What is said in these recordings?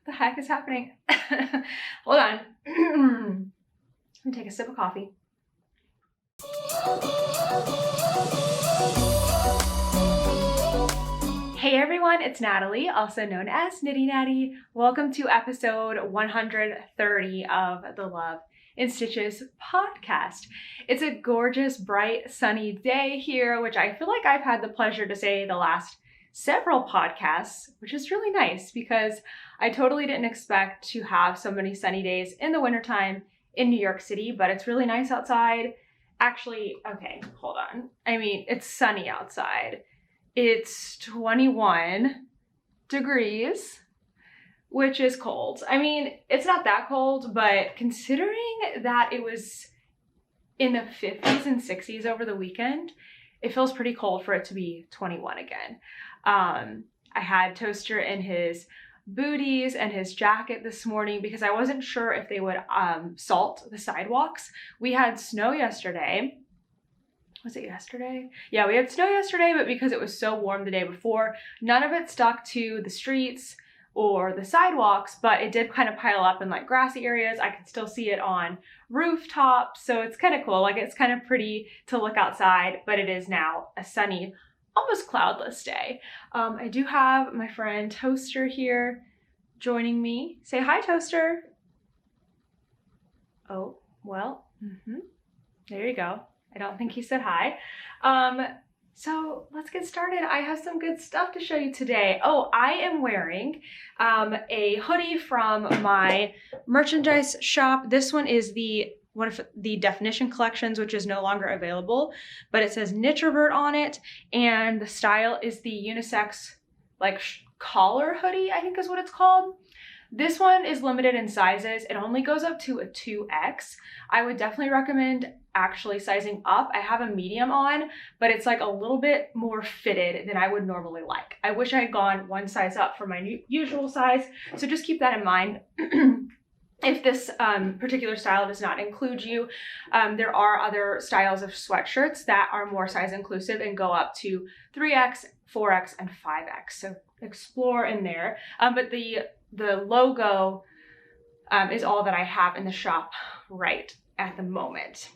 the heck is happening? Hold on. Let me take a sip of coffee. Hey everyone, it's Natalie, also known as Knitty Natty. Welcome to episode 130 of the Love in Stitches podcast. It's a gorgeous, bright, sunny day here, which I feel like I've had the pleasure to say the last several podcasts, which is really nice because I totally didn't expect to have so many sunny days in the wintertime in New York City, but it's really nice outside. Actually, okay, hold on. I mean, it's sunny outside. It's 21 degrees, which is cold. I mean, it's not that cold, but considering that it was in the 50s and 60s over the weekend, it feels pretty cold for it to be 21 again. I had Toaster in his booties and his jacket this morning because I wasn't sure if they would salt the sidewalks. We had snow yesterday. Was it yesterday? Yeah, we had snow yesterday, but because it was so warm the day before, none of it stuck to the streets or the sidewalks, but it did kind of pile up in like grassy areas. I could still see it on rooftops, so it's kind of cool. Like, it's kind of pretty to look outside, but it is now a sunny, almost cloudless day. I do have my friend Toaster here joining me. Say hi, Toaster. Oh, well, there you go. I don't think he said hi. So let's get started. I have some good stuff to show you today. Oh, I am wearing a hoodie from my merchandise shop. This one is one of the Definition collections, which is no longer available, but it says Knitrovert on it, and the style is the unisex like collar hoodie, I think is what it's called. This one is limited in sizes. It only goes up to a 2X. I would definitely recommend actually sizing up. I have a medium on, but it's like a little bit more fitted than I would normally like. I wish I had gone one size up for my usual size. So just keep that in mind. If this particular style does not include you, there are other styles of sweatshirts that are more size inclusive and go up to 3X, 4X, and 5X. So explore in there. But the logo is all that I have in the shop right at the moment.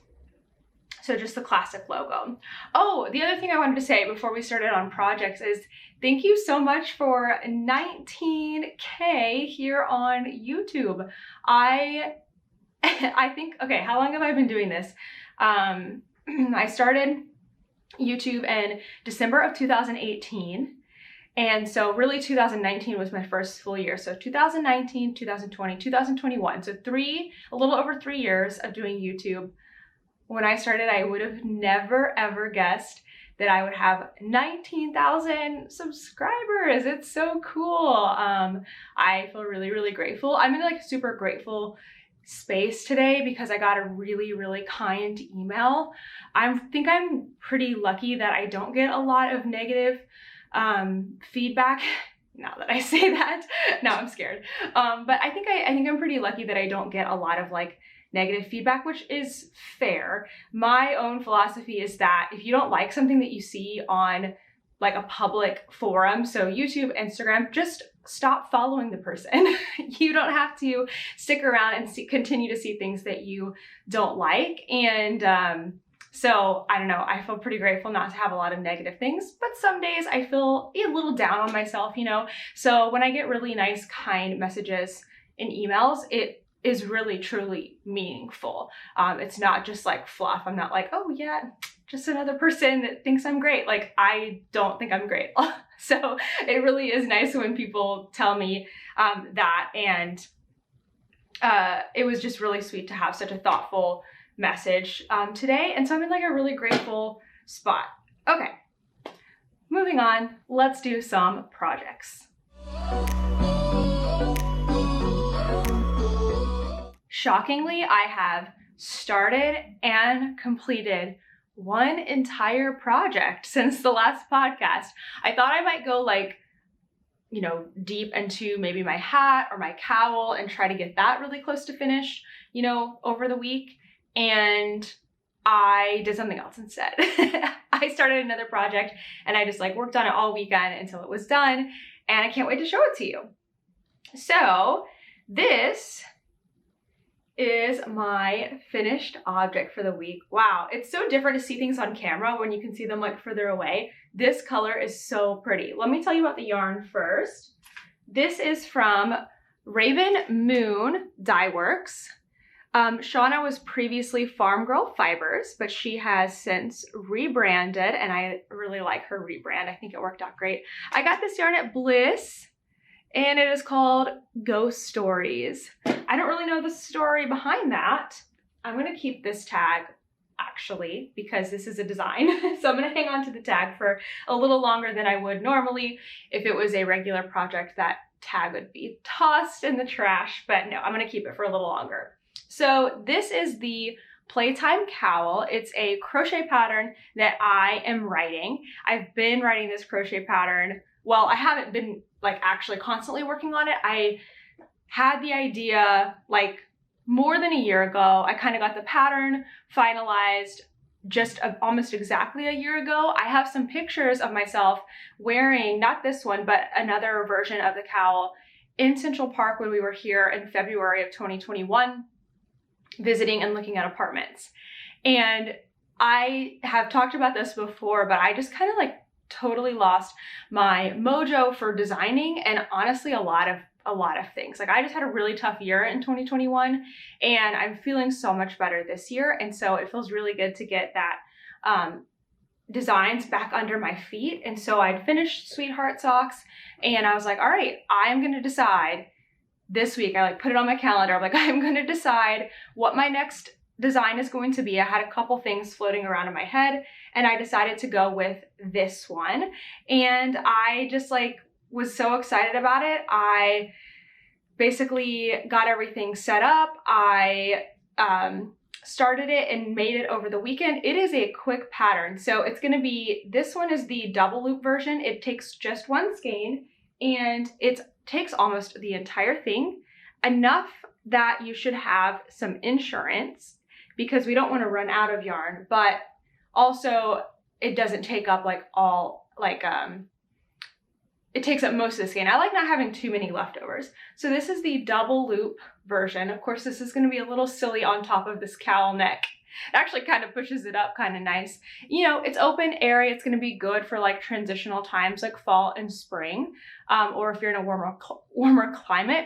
So just the classic logo. Oh, the other thing I wanted to say before we started on projects is thank you so much for 19K here on YouTube. I think, okay, how long have I been doing this? I started YouTube in December of 2018. And so really 2019 was my first full year. So 2019, 2020, 2021. So a little over 3 years of doing YouTube. When I started, I would have never ever guessed that I would have 19,000 subscribers. It's so cool. I feel really, really grateful. I'm in like a super grateful space today because I got a really, really kind email. I think I'm pretty lucky that I don't get a lot of negative feedback. Now that I say that, now I'm scared. But I think I'm pretty lucky that I don't get a lot of like negative feedback, which is fair. My own philosophy is that if you don't like something that you see on like a public forum, so YouTube, Instagram, just stop following the person. You don't have to stick around and continue to see things that you don't like. And so I don't know, I feel pretty grateful not to have a lot of negative things, but some days I feel a little down on myself, you know? So when I get really nice, kind messages in emails, it is really, truly meaningful. It's not just like fluff. I'm not like, oh yeah, just another person that thinks I'm great. Like, I don't think I'm great. So it really is nice when people tell me that. And it was just really sweet to have such a thoughtful message today. And so I'm in like a really grateful spot. Okay, moving on, let's do some projects. Shockingly, I have started and completed one entire project since the last podcast. I thought I might go like, you know, deep into maybe my hat or my cowl and try to get that really close to finish, you know, over the week. And I did something else instead. I started another project and I just like worked on it all weekend until it was done. And I can't wait to show it to you. So this is my finished object for the week. Wow, it's so different to see things on camera when you can see them like further away. This color is so pretty. Let me tell you about the yarn first. This is from Raven Moon Dye Works. Shauna was previously Farm Girl Fibers, but she has since rebranded, and I really like her rebrand. I think it worked out great. I got this yarn at Bliss, and it is called Ghost Stories. I don't really know the story behind that. I'm gonna keep this tag actually because this is a design. So I'm gonna hang on to the tag for a little longer than I would normally. If it was a regular project, that tag would be tossed in the trash, but no, I'm gonna keep it for a little longer. So this is the Playtime Cowl. It's a crochet pattern that I am writing. I've been writing this crochet pattern. Well, I haven't been like actually constantly working on it. I had the idea like more than a year ago. I kind of got the pattern finalized just almost exactly a year ago. I have some pictures of myself wearing, not this one, but another version of the cowl in Central Park when we were here in February of 2021, visiting and looking at apartments. And I have talked about this before, but I just kind of like totally lost my mojo for designing and honestly a lot of things. Like I just had a really tough year in 2021 and I'm feeling so much better this year. And so it feels really good to get that designs back under my feet. And so I'd finished Sweetheart Socks and I was like, all right, I'm going to decide this week. I like put it on my calendar. I'm like, I'm going to decide what my next design is going to be. I had a couple things floating around in my head and I decided to go with this one. And I just like was so excited about it. I basically got everything set up. I started it and made it over the weekend. It is a quick pattern. So it's going to be, this one is the double loop version. It takes just one skein and it takes almost the entire thing, enough that you should have some insurance because we don't want to run out of yarn, but also it doesn't take up like all, like, it takes up most of the skein. I like not having too many leftovers. So this is the double loop version. Of course, this is going to be a little silly on top of this cowl neck. It actually kind of pushes it up kind of nice. You know, it's open, airy. It's going to be good for like transitional times like fall and spring, or if you're in a warmer climate.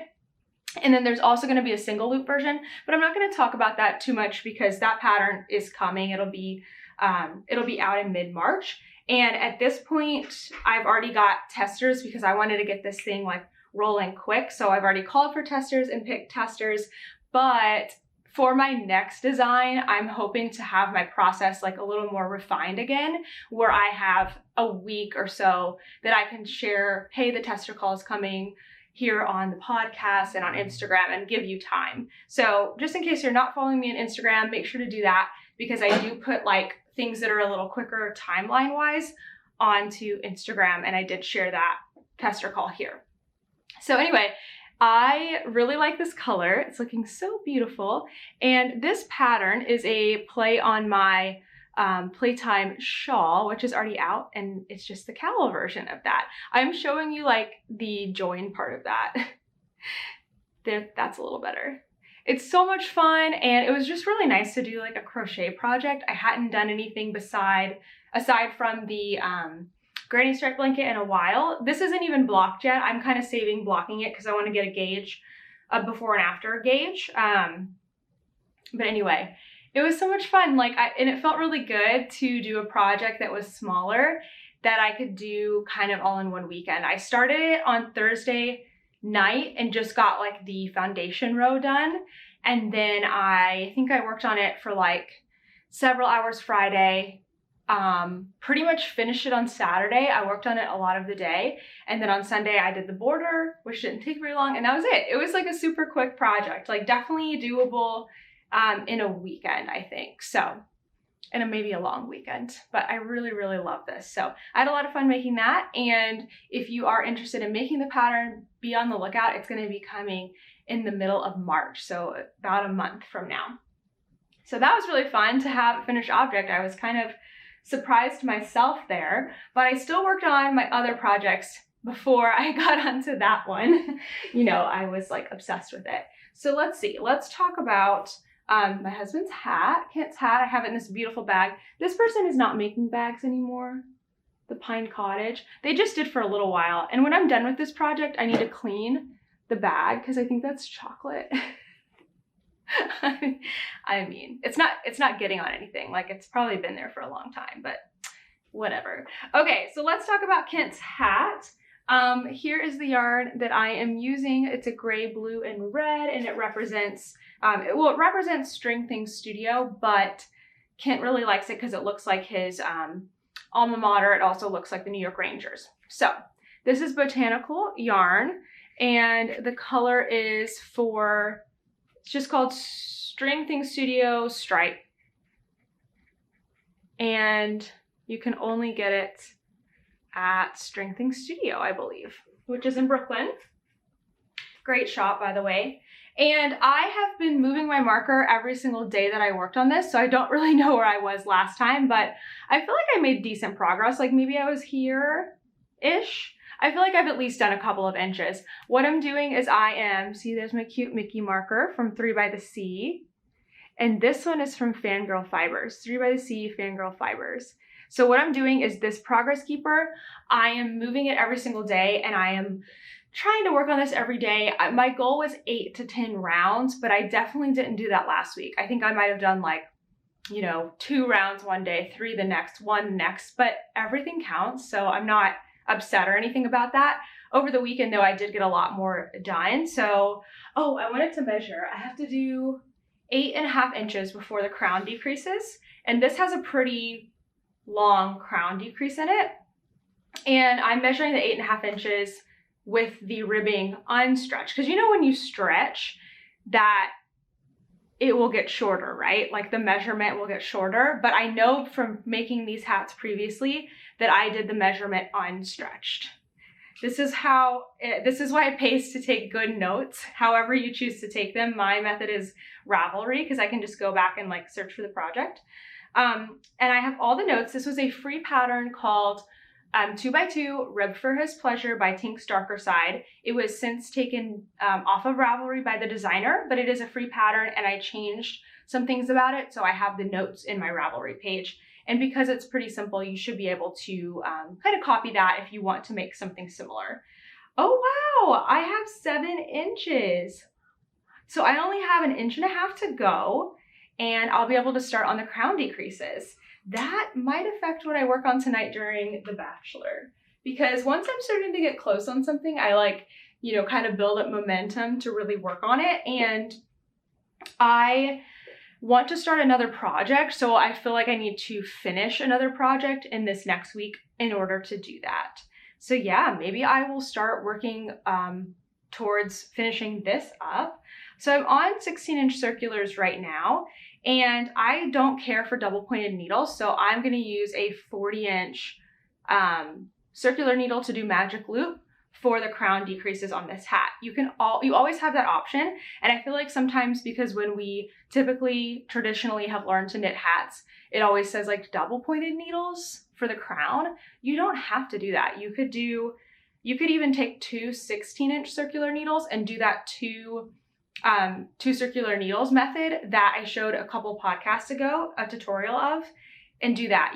And then there's also going to be a single loop version, but I'm not going to talk about that too much because that pattern is coming. It'll be out in mid-March. And at this point, I've already got testers because I wanted to get this thing like rolling quick. So I've already called for testers and picked testers, but for my next design, I'm hoping to have my process like a little more refined again, where I have a week or so that I can share, hey, the tester call is coming here on the podcast and on Instagram and give you time. So just in case you're not following me on Instagram, make sure to do that because I do put like things that are a little quicker timeline wise onto Instagram. And I did share that tester call here. So anyway, I really like this color. It's looking so beautiful. And this pattern is a play on my Playtime shawl, which is already out, and it's just the cowl version of that. I'm showing you like the join part of that. That's a little better. It's so much fun, and it was just really nice to do like a crochet project. I hadn't done anything aside from the granny strap blanket in a while. This isn't even blocked yet. I'm kind of saving blocking it because I want to get a gauge, a before and after gauge. But anyway, it was so much fun. And it felt really good to do a project that was smaller that I could do kind of all in one weekend. I started it on Thursday night and just got like the foundation row done. And then I think I worked on it for like several hours Friday. Pretty much finished it on Saturday. I worked on it a lot of the day. And then on Sunday I did the border, which didn't take very long. And that was it. It was like a super quick project, like definitely doable in a weekend, I think. So, and maybe a long weekend, but I really, really love this. So I had a lot of fun making that. And if you are interested in making the pattern, be on the lookout. It's going to be coming in the middle of March. So about a month from now. So that was really fun to have a finished object. I was kind of surprised myself there, but I still worked on my other projects before I got onto that one. You know, I was like obsessed with it. So let's see, let's talk about my husband's hat, Kent's hat. I have it in this beautiful bag. This person is not making bags anymore. The Pine Cottage. They just did for a little while. And when I'm done with this project, I need to clean the bag because I think that's chocolate. I mean, it's not getting on anything. Like, it's probably been there for a long time, but whatever. Okay, so let's talk about Kent's hat. Here is the yarn that I am using. It's a gray, blue, and red, and it represents, it represents String Things Studio, but Kent really likes it because it looks like his alma mater. It also looks like the New York Rangers. So this is botanical yarn, and the color is it's just called String Things Studio Stripe. And you can only get it at String Things Studio, I believe, which is in Brooklyn. Great shop, by the way. And I have been moving my marker every single day that I worked on this, so I don't really know where I was last time, but I feel like I made decent progress. Like, maybe I was here-ish. I feel like I've at least done a couple of inches. What I'm doing is see, there's my cute Mickey marker from 3 by the Sea. And this one is from Fangirl Fibers, 3 by the Sea, Fangirl Fibers. So what I'm doing is this progress keeper, I am moving it every single day, and I am trying to work on this every day. My goal was 8 to 10 rounds, but I definitely didn't do that last week. I think I might have done like, you know, 2 rounds one day, 3 the next, 1 next, but everything counts. So I'm not upset or anything about that. Over the weekend though, I did get a lot more done. So, oh, I wanted to measure. I have to do 8.5 inches before the crown decreases. And this has a pretty long crown decrease in it. And I'm measuring the 8.5 inches with the ribbing unstretched. Because you know when you stretch that it will get shorter, right? Like the measurement will get shorter. But I know from making these hats previously that I did the measurement unstretched. This is why it pays to take good notes, however you choose to take them. My method is Ravelry, because I can just go back and like search for the project. And I have all the notes. This was a free pattern called 2x2 Ribbed for His Pleasure by Tink's Darker Side. It was since taken off of Ravelry by the designer, but it is a free pattern, and I changed some things about it, so I have the notes in my Ravelry page. And because it's pretty simple, you should be able to kind of copy that if you want to make something similar. Oh wow, I have 7 inches. So I only have 1.5 inches to go, and I'll be able to start on the crown decreases. That might affect what I work on tonight during The Bachelor, because once I'm starting to get close on something, I like, you know, kind of build up momentum to really work on it. And I want to start another project, so I feel like I need to finish another project in this next week in order to do that. So yeah, maybe I will start working towards finishing this up. So I'm on 16-inch circulars right now, and I don't care for double pointed needles, so I'm going to use a 40-inch circular needle to do magic loop for the crown decreases on this hat. You always have that option, and I feel like sometimes, because when we traditionally have learned to knit hats, it always says like double pointed needles for the crown. You don't have to do that. You could even take 2 16-inch circular needles and do that two circular needles method that I showed a couple podcasts ago, a tutorial of, and do that.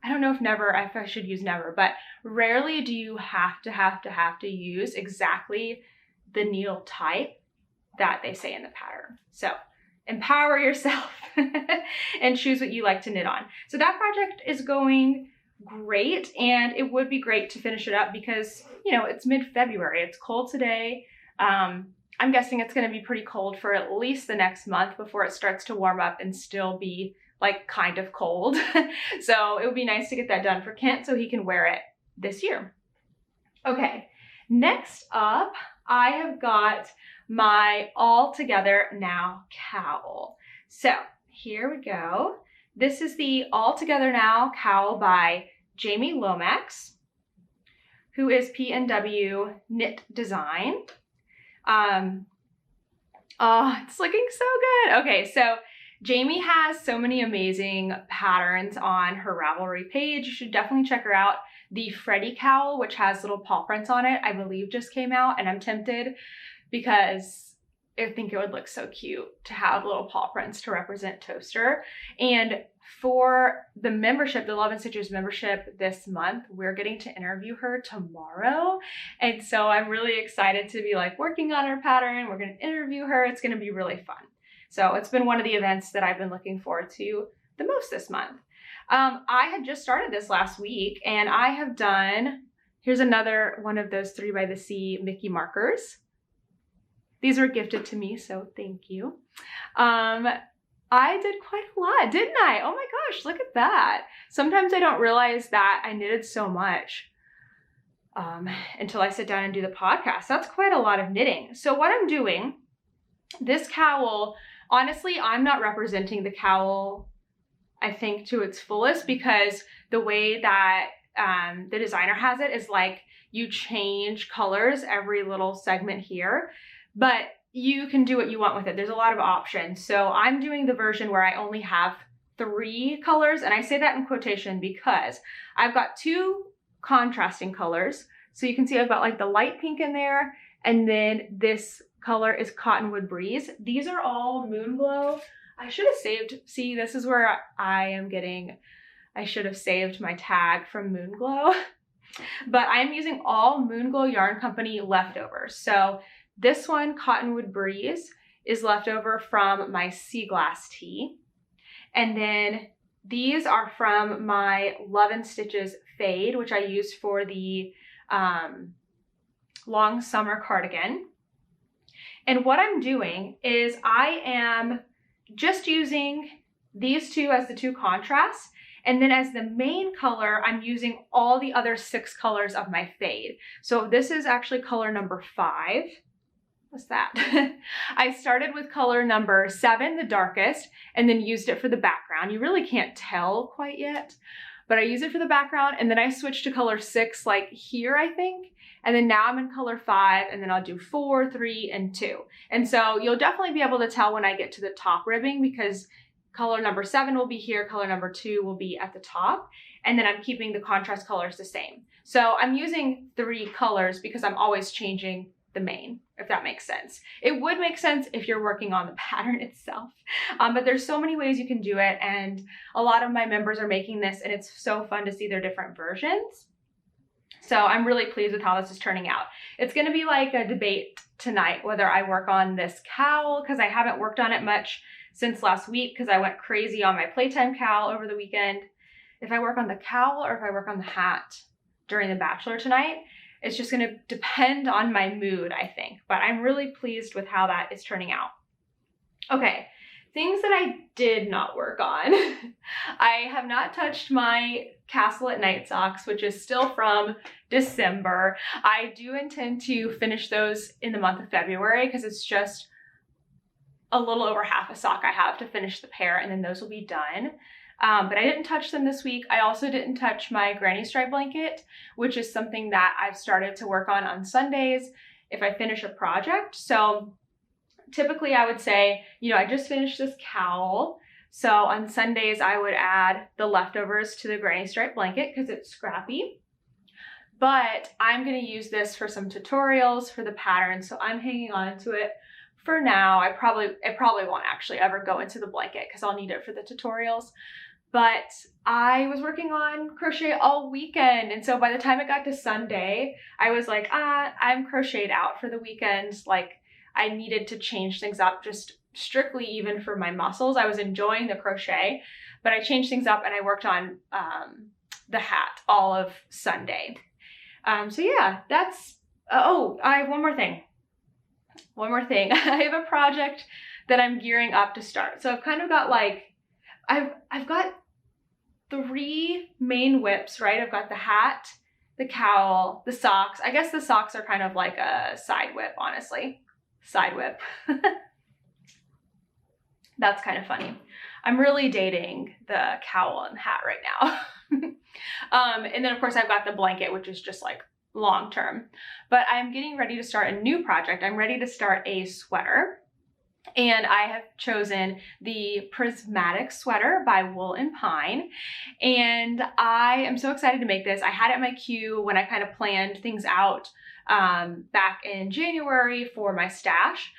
I don't know if I should use never, but rarely do you have to use exactly the needle type that they say in the pattern. So empower yourself and choose what you like to knit on. So that project is going great, and it would be great to finish it up because, you know, it's mid-February. It's cold today. I'm guessing it's going to be pretty cold for at least the next month before it starts to warm up and still be like kind of cold. So it would be nice to get that done for Kent so he can wear it this year. Okay, next up, I have got my All Together Now cowl. So here we go. This is the All Together Now cowl by Jamie Lomax, who is PNW Knit Design. Oh, it's looking so good. Okay, so Jamie has so many amazing patterns on her Ravelry page. You should definitely check her out. The Freddy cowl, which has little paw prints on it, I believe just came out, and I'm tempted because I think it would look so cute to have little paw prints to represent Toaster. And for the membership, the Love and Stitches membership this month, we're getting to interview her tomorrow. And so I'm really excited to be like working on her pattern. We're going to interview her. It's going to be really fun. So it's been one of the events that I've been looking forward to the most this month. I had just started this last week, and I have done, here's another one of those 3 by the Sea Mickey markers. These were gifted to me, so thank you. I did quite a lot, didn't I? Oh my gosh, look at that. Sometimes I don't realize that I knitted so much until I sit down and do the podcast. That's quite a lot of knitting. So what I'm doing, this cowl, honestly, I'm not representing the cowl, I think, to its fullest, because the way that the designer has it is like you change colors every little segment here, but you can do what you want with it. There's a lot of options. So I'm doing the version where I only have 3 colors, and I say that in quotation because I've got 2 contrasting colors. So you can see I've got like the light pink in there, and then this color is Cottonwood Breeze. These are all Moonglow. I should have saved, see, this is where I should have saved my tag from Moonglow. But I am using all Moonglow Yarn Company leftovers. So this one, Cottonwood Breeze, is leftover from my Sea Glass tee. And then these are from my Love and Stitches Fade, which I used for the long summer cardigan. And what I'm doing is I am just using these 2 as the 2 contrasts. And then as the main color, I'm using all the other 6 colors of my fade. So this is actually color number 5. What's that? I started with color number 7, the darkest, and then used it for the background. You really can't tell quite yet, but I use it for the background, and then I switched to color 6 like here, I think. And then now I'm in color 5, and then I'll do 4, 3, and 2. And so you'll definitely be able to tell when I get to the top ribbing, because color number 7 will be here, color number 2 will be at the top, and then I'm keeping the contrast colors the same. So I'm using 3 colors because I'm always changing the main, if that makes sense. It would make sense if you're working on the pattern itself, but there's so many ways you can do it, and a lot of my members are making this, and it's so fun to see their different versions. So I'm really pleased with how this is turning out. It's going to be like a debate tonight whether I work on this cowl, because I haven't worked on it much since last week because I went crazy on my playtime cowl over the weekend. If I work on the cowl or if I work on the hat during the Bachelor tonight, it's just going to depend on my mood, I think. But I'm really pleased with how that is turning out. Okay, things that I did not work on. I have not touched my Castle at Night socks, which is still from December. I do intend to finish those in the month of February because it's just a little over half a sock I have to finish the pair, and then those will be done. But I didn't touch them this week. I also didn't touch my granny stripe blanket, which is something that I've started to work on Sundays if I finish a project. So typically I would say, you know, I just finished this cowl. So on Sundays I would add the leftovers to the granny stripe blanket because it's scrappy. But I'm going to use this for some tutorials for the pattern. So I'm hanging on to it for now. It probably won't actually ever go into the blanket because I'll need it for the tutorials. But I was working on crochet all weekend, and so by the time it got to Sunday, I was like, I'm crocheted out for the weekend. Like, I needed to change things up just strictly even for my muscles. I was enjoying the crochet, but I changed things up and I worked on the hat all of Sunday. So yeah, that's, oh, I have one more thing. I have a project that I'm gearing up to start. So I've kind of got like, I've got 3 main whips, right? I've got the hat, the cowl, the socks. I guess the socks are kind of like a side whip, honestly. Side whip. That's kind of funny. I'm really dating the cowl and hat right now. And then of course I've got the blanket, which is just like long term. But I'm getting ready to start a new project. I'm ready to start a sweater. And I have chosen the Prismatic sweater by Wool and Pine. And I am so excited to make this. I had it in my queue when I kind of planned things out back in January for my stash.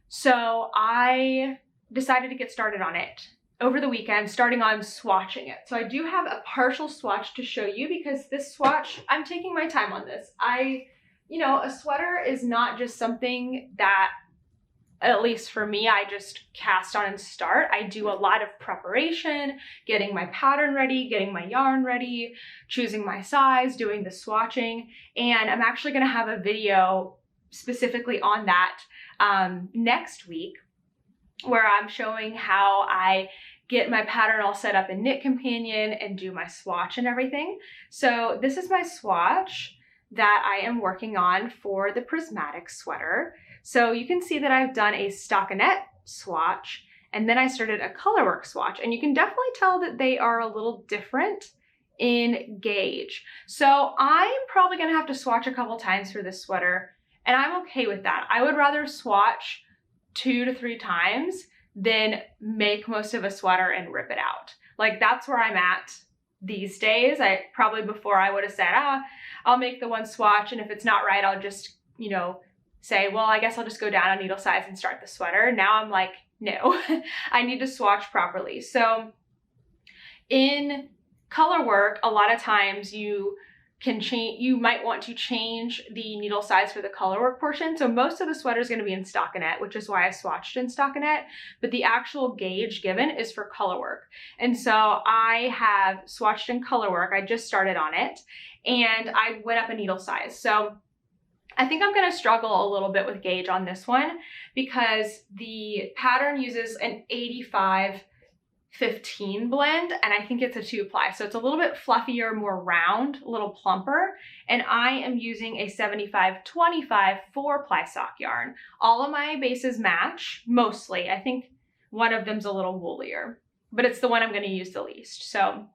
So I decided to get started on it over the weekend, starting on swatching it. So I do have a partial swatch to show you because this swatch, I'm taking my time on this. You know, a sweater is not just something that, at least for me, I just cast on and start. I do a lot of preparation, getting my pattern ready, getting my yarn ready, choosing my size, doing the swatching. And I'm actually gonna have a video specifically on that next week, where I'm showing how I get my pattern all set up in Knit Companion and do my swatch and everything. So this is my swatch that I am working on for the Prismatic sweater. So you can see that I've done a stockinette swatch, and then I started a colorwork swatch, and you can definitely tell that they are a little different in gauge. So I'm probably gonna have to swatch a couple times for this sweater, and I'm okay with that. I would rather swatch 2 to 3 times than make most of a sweater and rip it out. Like, that's where I'm at these days. Before I would have said, I'll make the one swatch, and if it's not right, I'll just, you know, say, well, I guess I'll just go down on needle size and start the sweater. Now I'm like, no, I need to swatch properly. So in color work, a lot of times you might want to change the needle size for the color work portion. So most of the sweater is going to be in stockinette, which is why I swatched in stockinette, but the actual gauge given is for color work. And so I have swatched in color work. I just started on it, and I went up a needle size. So I think I'm going to struggle a little bit with gauge on this one because the pattern uses an 85-15 blend, and I think it's a 2-ply. So it's a little bit fluffier, more round, a little plumper. And I am using a 75-25 4-ply sock yarn. All of my bases match, mostly. I think one of them's a little woolier, but it's the one I'm going to use the least. So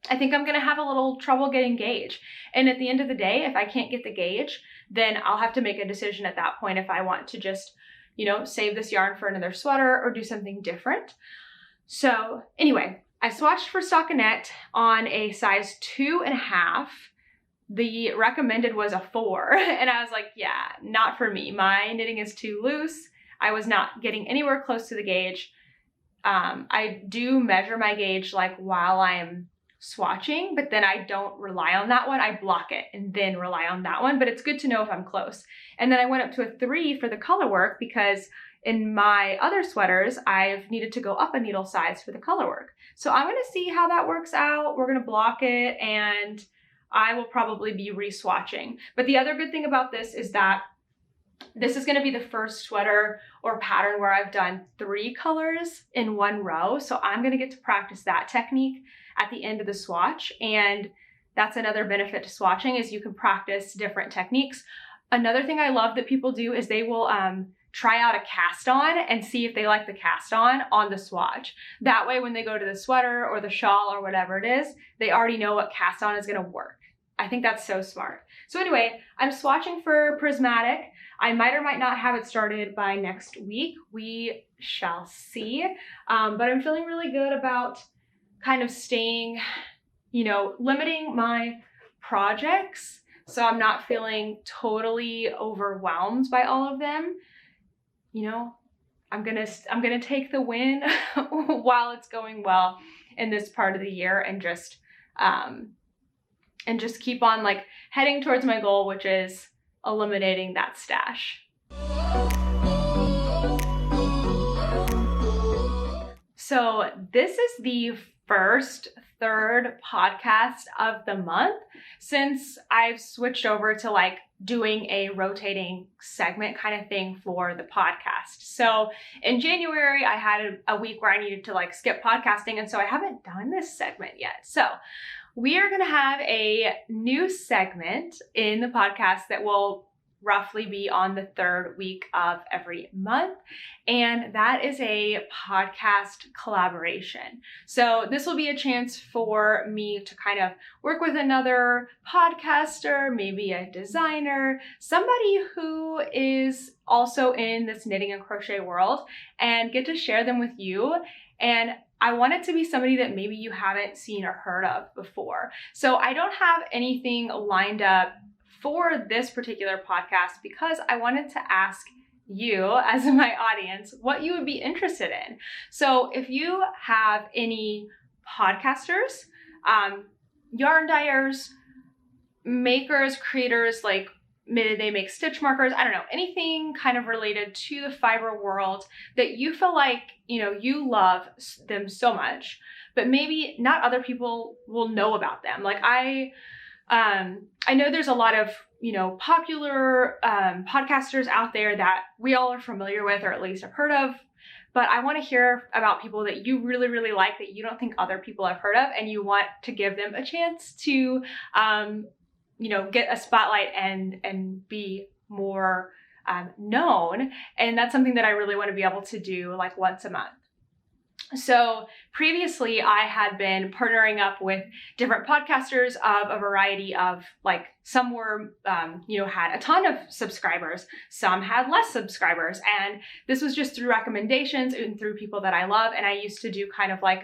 I think I'm going to have a little trouble getting gauge. And at the end of the day, if I can't get the gauge, then I'll have to make a decision at that point if I want to just, you know, save this yarn for another sweater or do something different. So anyway, I swatched for stockinette on a size 2.5. The recommended was a 4. And I was like, yeah, not for me. My knitting is too loose. I was not getting anywhere close to the gauge. I do measure my gauge like while I'm swatching, but then I don't rely on that one. I block it and then rely on that one, but it's good to know if I'm close. And then I went up to a 3 for the color work because in my other sweaters, I've needed to go up a needle size for the color work. So I'm going to see how that works out. We're going to block it, and I will probably be re-swatching. But the other good thing about this is that this is going to be the first sweater or pattern where I've done 3 colors in one row. So I'm going to get to practice that technique at the end of the swatch. And that's another benefit to swatching, is you can practice different techniques. Another thing I love that people do is they will try out a cast on and see if they like the cast on the swatch. That way, when they go to the sweater or the shawl or whatever it is, they already know what cast on is going to work. I think that's so smart. So anyway, I'm swatching for Prismatic. I might or might not have it started by next week. We shall see. But I'm feeling really good about kind of staying, you know, limiting my projects so I'm not feeling totally overwhelmed by all of them. You know, I'm gonna take the win while it's going well in this part of the year, and just keep on like heading towards my goal, which is eliminating that stash. So this is the first third podcast of the month since I've switched over to like doing a rotating segment kind of thing for the podcast. So in January, I had a week where I needed to like skip podcasting, and so I haven't done this segment yet. So we are going to have a new segment in the podcast that will roughly be on the third week of every month. And that is a podcast collaboration. So this will be a chance for me to kind of work with another podcaster, maybe a designer, somebody who is also in this knitting and crochet world, and get to share them with you. And I want it to be somebody that maybe you haven't seen or heard of before. So I don't have anything lined up for this particular podcast because I wanted to ask you as my audience what you would be interested in. So if you have any podcasters, yarn dyers, makers, creators, like maybe they make stitch markers, I don't know, anything kind of related to the fiber world that you feel like, you know, you love them so much, but maybe not other people will know about them. Like I know there's a lot of, you know, popular podcasters out there that we all are familiar with, or at least have heard of, but I want to hear about people that you really, really like that you don't think other people have heard of, and you want to give them a chance to, you know, get a spotlight and be more known. And that's something that I really want to be able to do like once a month. So previously I had been partnering up with different podcasters of a variety of, like, some were, you know, had a ton of subscribers, some had less subscribers. And this was just through recommendations and through people that I love. And I used to do kind of like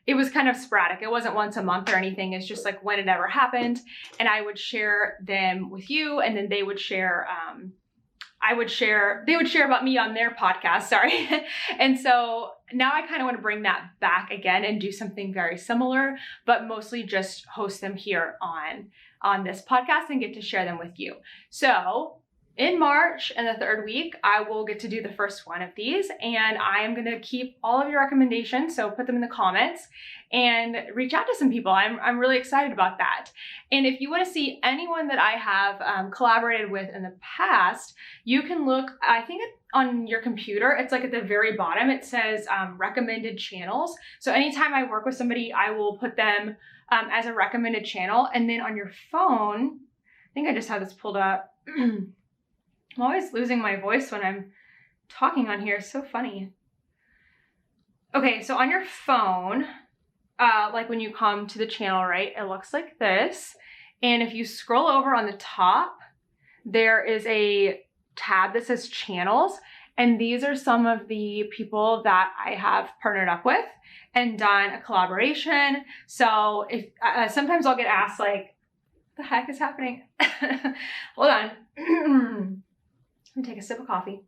it was kind of sporadic. It wasn't once a month or anything. It's just like when it ever happened. And I would share them with you, and then they would share, they would share about me on their podcast, sorry. And so now I kind of want to bring that back again and do something very similar, but mostly just host them here on this podcast and get to share them with you. So in March, in the third week, I will get to do the first one of these, and I am going to keep all of your recommendations. So put them in the comments and reach out to some people. I'm really excited about that. And if you want to see anyone that I have collaborated with in the past, you can look, I think on your computer, it's like at the very bottom, it says recommended channels. So anytime I work with somebody, I will put them as a recommended channel. And then on your phone, I think I just have this pulled up. I'm always losing my voice when I'm talking on here. It's so funny. Okay, so on your phone, like when you come to the channel, right, it looks like this. And if you scroll over on the top, there is a tab that says channels. And these are some of the people that I have partnered up with and done a collaboration. So if sometimes I'll get asked, like, what the heck is happening? Hold on. Let me take a sip of coffee.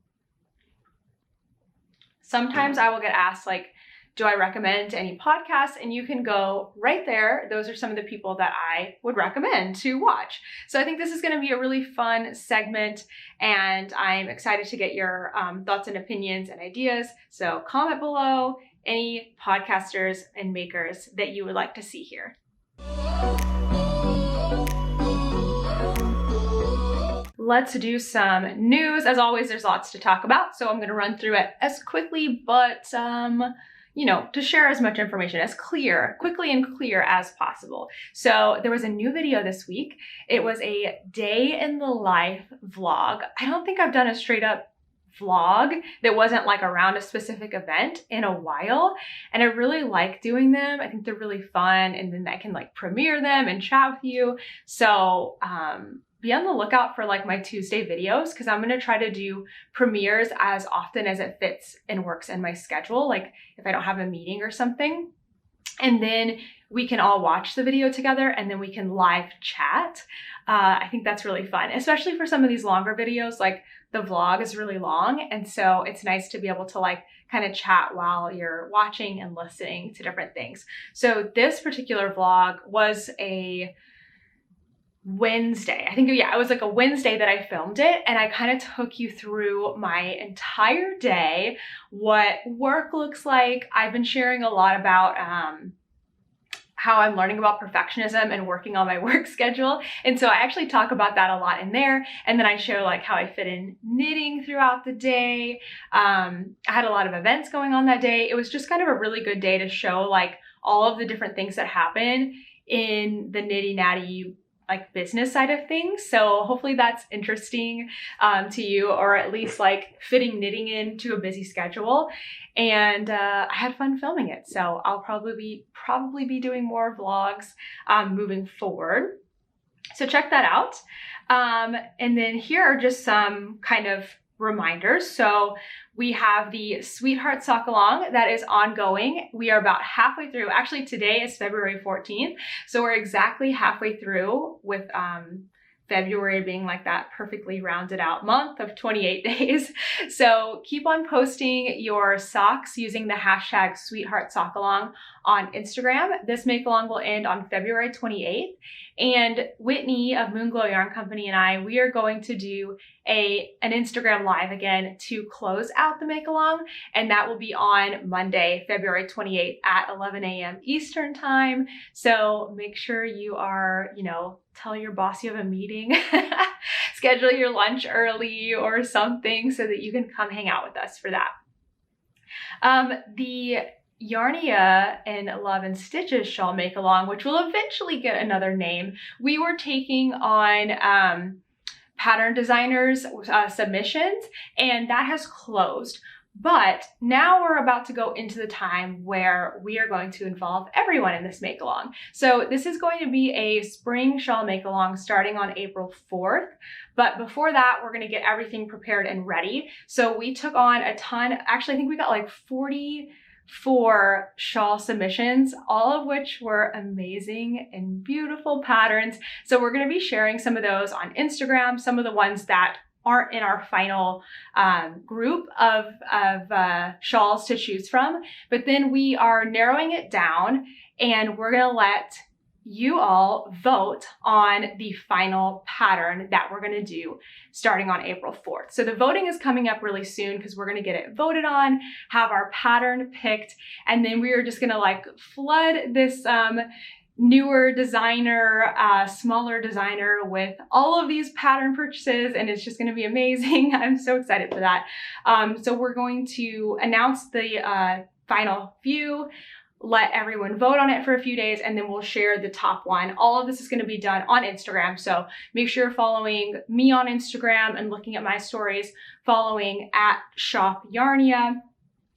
Sometimes I will get asked, like, do I recommend any podcasts? And you can go right there. Those are some of the people that I would recommend to watch. So I think this is going to be a really fun segment, and I'm excited to get your thoughts and opinions and ideas. So comment below any podcasters and makers that you would like to see here. Let's do some news. As always, there's lots to talk about, so I'm going to run through it as quickly, but you know, to share as much information as quickly and clear as possible. So there was a new video this week. It was a day in the life vlog. I don't think I've done a straight up vlog that wasn't like around a specific event in a while, and I really like doing them. I think they're really fun, and then I can like premiere them and chat with you. So be on the lookout for like my Tuesday videos, because I'm going to try to do premieres as often as it fits and works in my schedule, like if I don't have a meeting or something. And then we can all watch the video together, and then we can live chat. I think that's really fun, especially for some of these longer videos. Like the vlog is really long, and so it's nice to be able to like kind of chat while you're watching and listening to different things. So this particular vlog was a Wednesday. I think, yeah, it was like a Wednesday that I filmed it, and I kind of took you through my entire day, what work looks like. I've been sharing a lot about how I'm learning about perfectionism and working on my work schedule. And so I actually talk about that a lot in there. And then I show like how I fit in knitting throughout the day. I had a lot of events going on that day. It was just kind of a really good day to show like all of the different things that happen in the Knitty Natty like business side of things. So hopefully that's interesting to you, or at least like fitting knitting into a busy schedule. And I had fun filming it. So I'll probably be doing more vlogs moving forward. So check that out. And then here are just some kind of reminders. So we have the Sweetheart Sock Along that is ongoing. We are about halfway through. Actually, today is February 14th. So we're exactly halfway through, with February being like that perfectly rounded out month of 28 days. So keep on posting your socks using the hashtag Sweetheart Sock Along on Instagram. This make along will end on February 28th. And Whitney of Moonglow Yarn Company and I, we are going to do an Instagram live again to close out the make along. And that will be on Monday, February 28th at 11 a.m. Eastern time. So make sure you are, tell your boss you have a meeting, schedule your lunch early or something so that you can come hang out with us for that. The Yarnia and Love and Stitches shawl make along, which will eventually get another name. We were taking on pattern designers submissions, and that has closed. But now we're about to go into the time where we are going to involve everyone in this make along. So this is going to be a spring shawl make along starting on April 4th. But before that, we're going to get everything prepared and ready. So we took on a ton. Actually, I think we got like 44 shawl submissions, all of which were amazing and beautiful patterns. So we're going to be sharing some of those on Instagram, some of the ones that aren't in our final group of shawls to choose from. But then we are narrowing it down, and we're going to let you all vote on the final pattern that we're going to do starting on April 4th. So the voting is coming up really soon because we're going to get it voted on, have our pattern picked, and then we are just going to like flood this newer designer, smaller designer with all of these pattern purchases, and it's just going to be amazing. I'm so excited for that. So we're going to announce the final few, let everyone vote on it for a few days, and then we'll share the top one. All of this is going to be done on Instagram, so make sure you're following me on Instagram and looking at my stories, following at Shop Yarnia.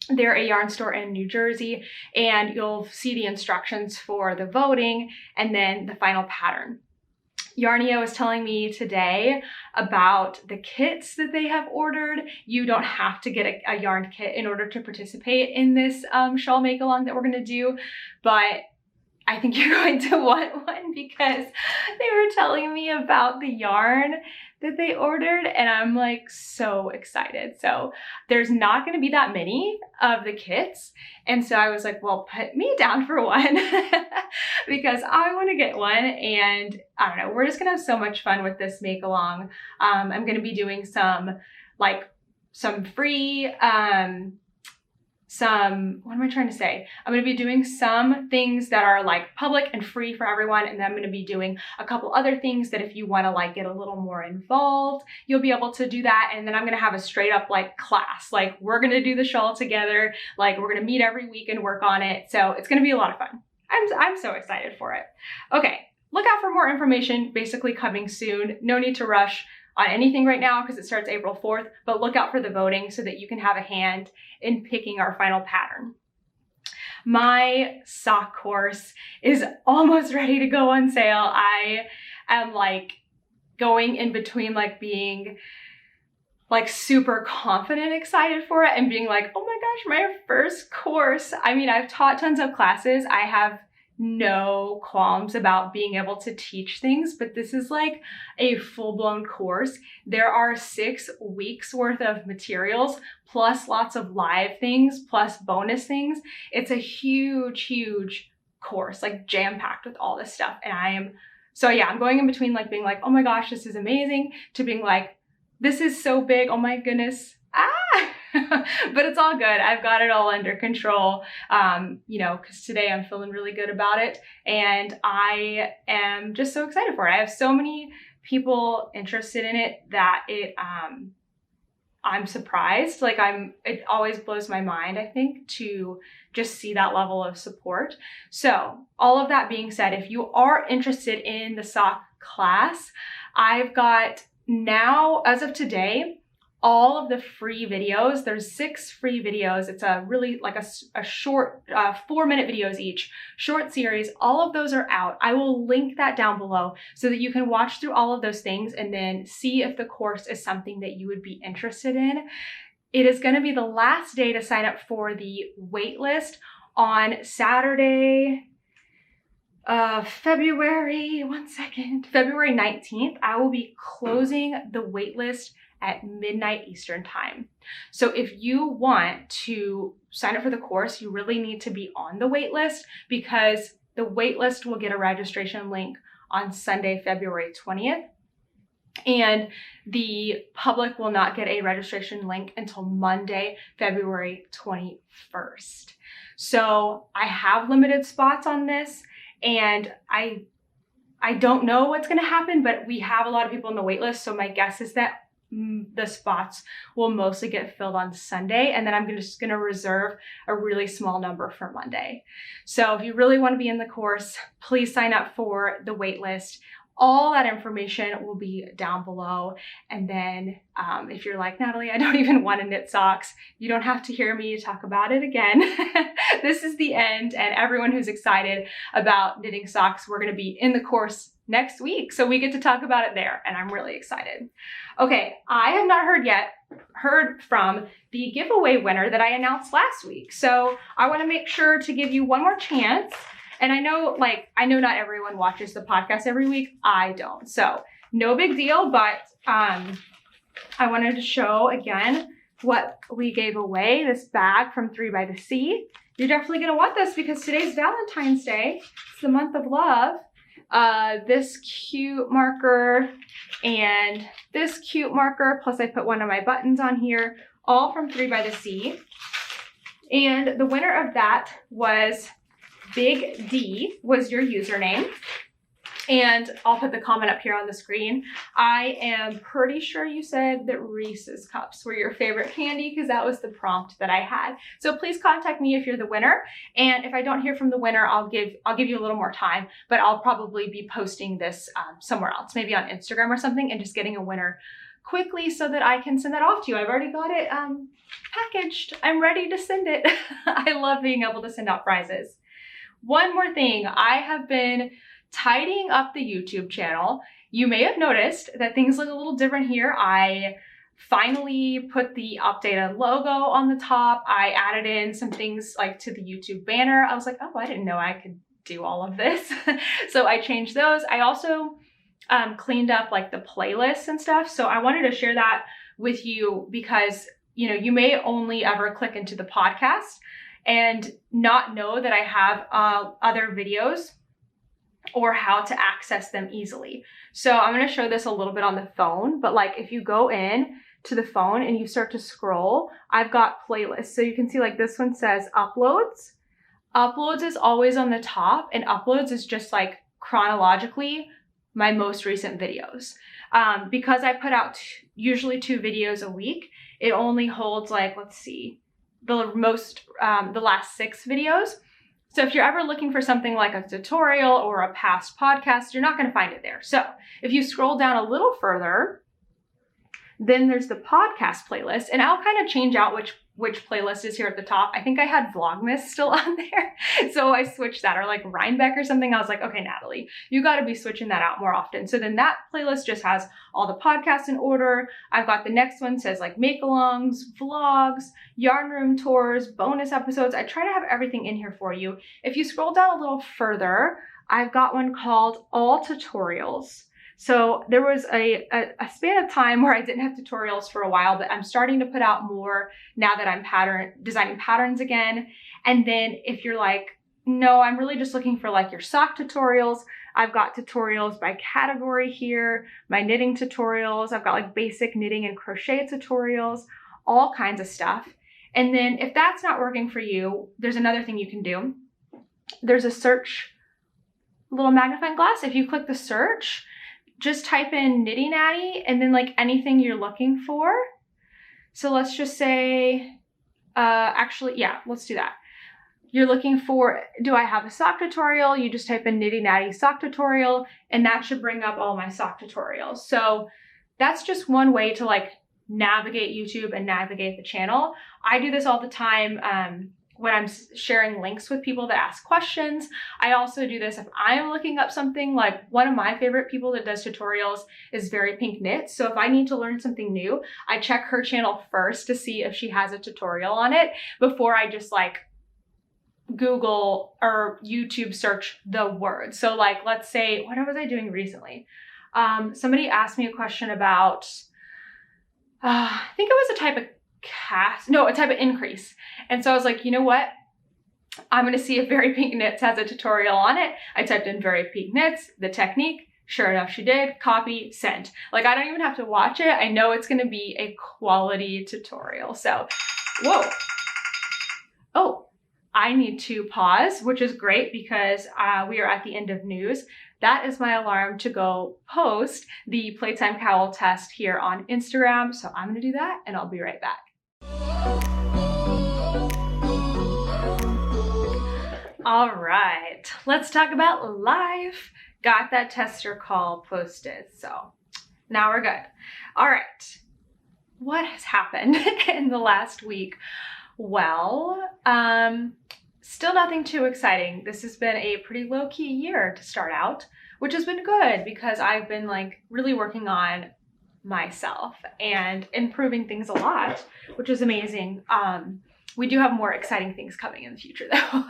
They're a yarn store in New Jersey, and you'll see the instructions for the voting and then the final pattern. Yarnia was telling me today about the kits that they have ordered. You don't have to get a yarn kit in order to participate in this shawl make along that we're going to do, but I think you're going to want one because they were telling me about the yarn that they ordered, and I'm like so excited. So there's not going to be that many of the kits, and so I was like, well, put me down for one because I want to get one. And I don't know, we're just gonna have so much fun with this make along. I'm going to be doing some free what am I trying to say? I'm going to be doing some things that are like public and free for everyone, and then I'm going to be doing a couple other things that if you want to like get a little more involved, you'll be able to do that. And then I'm going to have a straight up like class, like we're going to do the shawl together, like we're going to meet every week and work on it. So it's going to be a lot of fun. I'm so excited for it. Okay, look out for more information basically coming soon. No need to rush on anything right now because it starts April 4th, but look out for the voting so that you can have a hand in picking our final pattern. My sock course is almost ready to go on sale. I am like going in between like being like super confident, excited for it, and being like, oh my gosh, my first course. I mean, I've taught tons of classes. I have no qualms about being able to teach things, but this is like a full-blown course. There are 6 weeks worth of materials, plus lots of live things, plus bonus things. It's a huge, huge course, like jam-packed with all this stuff. And I'm going in between like being like, oh my gosh, this is amazing, to being like, this is so big, oh my goodness, but it's all good. I've got it all under control, because today I'm feeling really good about it, and I am just so excited for it. I have so many people interested in it that I'm surprised. Like it always blows my mind, I think, to just see that level of support. So all of that being said, if you are interested in the sock class. I've got now, as of today, all of the free videos. There's 6 free videos. It's a really like a short 4-minute videos each, short series. All of those are out. I will link that down below so that you can watch through all of those things and then see if the course is something that you would be interested in. It is going to be the last day to sign up for the wait list on Saturday, February 19th. I will be closing the wait list at midnight Eastern time. So if you want to sign up for the course, you really need to be on the wait list, because the wait list will get a registration link on Sunday, February 20th. And the public will not get a registration link until Monday, February 21st. So I have limited spots on this, and I don't know what's going to happen, but we have a lot of people on the wait list. So my guess is that the spots will mostly get filled on Sunday, and then I'm just going to reserve a really small number for Monday. So if you really want to be in the course, please sign up for the wait list. All that information will be down below. And then if you're like, Natalie, I don't even want to knit socks, you don't have to hear me talk about it again. This is the end, and everyone who's excited about knitting socks, we're going to be in the course next week. So we get to talk about it there, and I'm really excited. Okay, I have not heard from the giveaway winner that I announced last week. So I want to make sure to give you one more chance. And I know not everyone watches the podcast every week. I don't. So no big deal, but I wanted to show again what we gave away, this bag from 3 by the Sea. You're definitely going to want this because today's Valentine's Day. It's the month of love. This cute marker and this cute marker, plus I put one of my buttons on here, all from 3 by the Sea. And the winner of that was Big D, was your username. And I'll put the comment up here on the screen. I am pretty sure you said that Reese's Cups were your favorite candy, because that was the prompt that I had. So please contact me if you're the winner. And if I don't hear from the winner, I'll give you a little more time, but I'll probably be posting this somewhere else, maybe on Instagram or something, and just getting a winner quickly so that I can send that off to you. I've already got it packaged. I'm ready to send it. I love being able to send out prizes. One more thing, I have been tidying up the YouTube channel. You may have noticed that things look a little different here. I finally put the updated logo on the top. I added in some things like to the YouTube banner. I was like, oh, I didn't know I could do all of this. So I changed those. I also cleaned up like the playlists and stuff. So I wanted to share that with you because, you know, you may only ever click into the podcast and not know that I have other videos or how to access them easily. So I'm going to show this a little bit on the phone, but like if you go in to the phone and you start to scroll, I've got playlists. So you can see like this one says uploads. Uploads is always on the top, and uploads is just like chronologically my most recent videos. Because I put out usually 2 videos a week, it only holds like, let's see, the last 6 videos. So if you're ever looking for something like a tutorial or a past podcast, you're not going to find it there. So if you scroll down a little further, then there's the podcast playlist, and I'll kind of change out which playlist is here at the top. I think I had Vlogmas still on there, so I switched that, or like Rhinebeck or something. I was like, okay, Natalie, you got to be switching that out more often. So then that playlist just has all the podcasts in order. I've got the next one says like make-alongs, vlogs, yarn room tours, bonus episodes. I try to have everything in here for you. If you scroll down a little further, I've got one called All Tutorials. So there was a span of time where I didn't have tutorials for a while, but I'm starting to put out more now that I'm designing patterns again. And then if you're like, no, I'm really just looking for like your sock tutorials, I've got tutorials by category here, my knitting tutorials, I've got like basic knitting and crochet tutorials, all kinds of stuff. And then if that's not working for you, there's another thing you can do. There's a search, little magnifying glass. If you click the search, just type in Knitty Natty and then like anything you're looking for. So let's just say, actually, yeah, let's do that. you're looking for, do I have a sock tutorial? You just type in Knitty Natty sock tutorial, and that should bring up all my sock tutorials. So that's just one way to like navigate YouTube and navigate the channel. I do this all the time when I'm sharing links with people that ask questions. I also do this if I'm looking up something. Like one of my favorite people that does tutorials is Very Pink Knits. So if I need to learn something new, I check her channel first to see if she has a tutorial on it before I just like Google or YouTube search the word. So like, let's say, what was I doing recently? Somebody asked me a question about, I think it was a type of a type of increase. And so I was like, you know what? I'm going to see if Very Pink Knits has a tutorial on it. I typed in Very Pink Knits, the technique. Sure enough, she did. Copy, send. Like, I don't even have to watch it. I know it's going to be a quality tutorial. So, whoa. Oh, I need to pause, which is great because we are at the end of news. That is my alarm to go post the Playtime Cowl test here on Instagram. So I'm going to do that and I'll be right back. All right, let's talk about life. Got that tester call posted, so now we're good. All right, what has happened in the last week? Well, still nothing too exciting. This has been a pretty low-key year to start out, which has been good because I've been like really working on myself and improving things a lot, which is amazing. We do have more exciting things coming in the future though.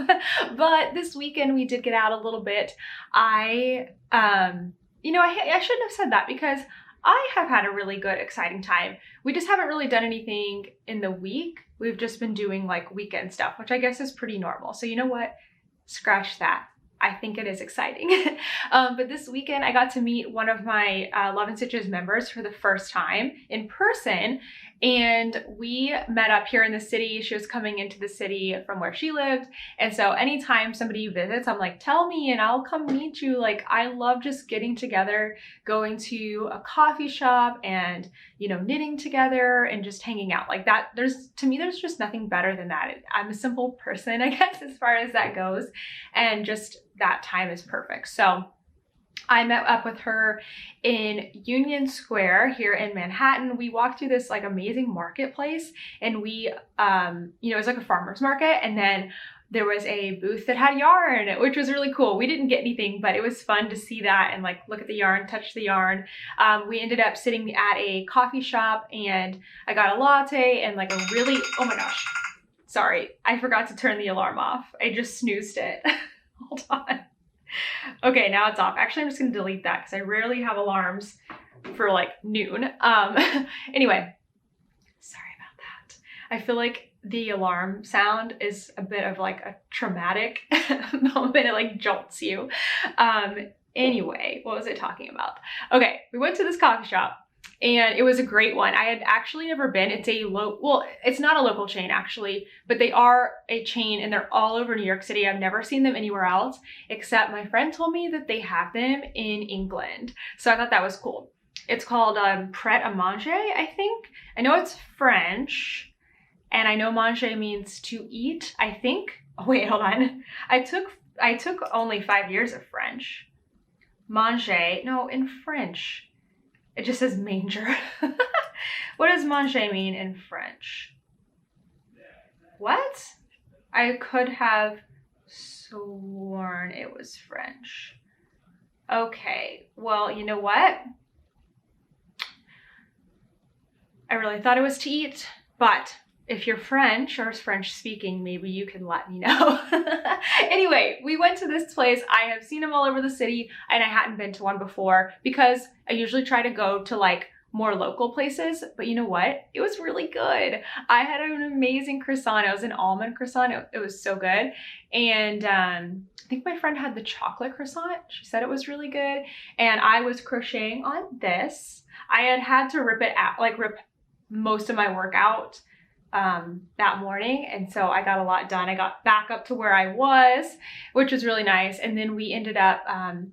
But this weekend we did get out a little bit. I shouldn't have said that because I have had a really good, exciting time. We just haven't really done anything in the week. We've just been doing like weekend stuff, which I guess is pretty normal. So you know what? Scratch that. I think it is exciting. But this weekend I got to meet one of my Love and Stitches members for the first time in person. And we met up here in the city. She was coming into the city from where she lived. And so anytime somebody visits, I'm like, tell me and I'll come meet you. Like, I love just getting together, going to a coffee shop and, you know, knitting together and just hanging out like that. To me, there's just nothing better than that. I'm a simple person, I guess, as far as that goes. And just that time is perfect. So I met up with her in Union Square here in Manhattan. We walked through this like amazing marketplace and we, it was like a farmer's market. And then there was a booth that had yarn, which was really cool. We didn't get anything, but it was fun to see that and like look at the yarn, touch the yarn. We ended up sitting at a coffee shop and I got a latte and like oh my gosh, sorry. I forgot to turn the alarm off. I just snoozed it. Hold on. Okay, now it's off. Actually, I'm just gonna delete that because I rarely have alarms for like noon. Anyway, sorry about that. I feel like the alarm sound is a bit of like a traumatic moment. It like jolts you. Anyway, what was I talking about? Okay, we went to this coffee shop. And it was a great one. I had actually never been. It's it's not a local chain actually, but they are a chain and they're all over New York City. I've never seen them anywhere else, except my friend told me that they have them in England. So I thought that was cool. It's called Pret a Manger, I think. I know it's French, and I know manger means to eat, I think. Oh, wait, hold on. I took only 5 years of French. Manger, no, in French. It just says manger. What does manger mean in French? What? I could have sworn it was French. Okay, well, you know what? I really thought it was to eat, but if you're French or French speaking, maybe you can let me know. Anyway, we went to this place. I have seen them all over the city and I hadn't been to one before because I usually try to go to like more local places, but you know what? It was really good. I had an amazing croissant. It was an almond croissant. It was so good. And I think my friend had the chocolate croissant. She said it was really good. And I was crocheting on this. I had to rip it out, like rip most of my work out that morning, and so I got a lot done. I got back up to where I was, which was really nice. And then we ended up,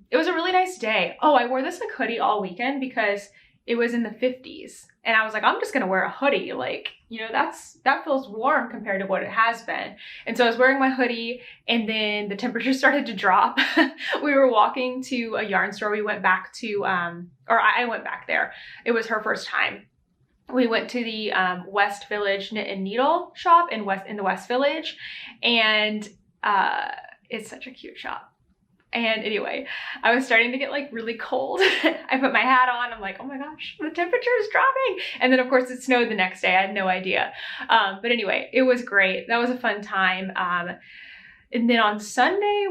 it was a really nice day. Oh, I wore this like hoodie all weekend because it was in the 50s And I was like, I'm just gonna wear a hoodie. Like, you know, that feels warm compared to what it has been. And so I was wearing my hoodie, and then the temperature started to drop. We were walking to a yarn store. We went back to, or I went back there. It was her first time. We went to the West Village Knit and Needle shop in the West Village, and it's such a cute shop. And anyway, I was starting to get like really cold. I put my hat on. I'm like, oh my gosh, the temperature is dropping. And then of course it snowed the next day. I had no idea. But anyway, it was great. That was a fun time. And then on Sunday,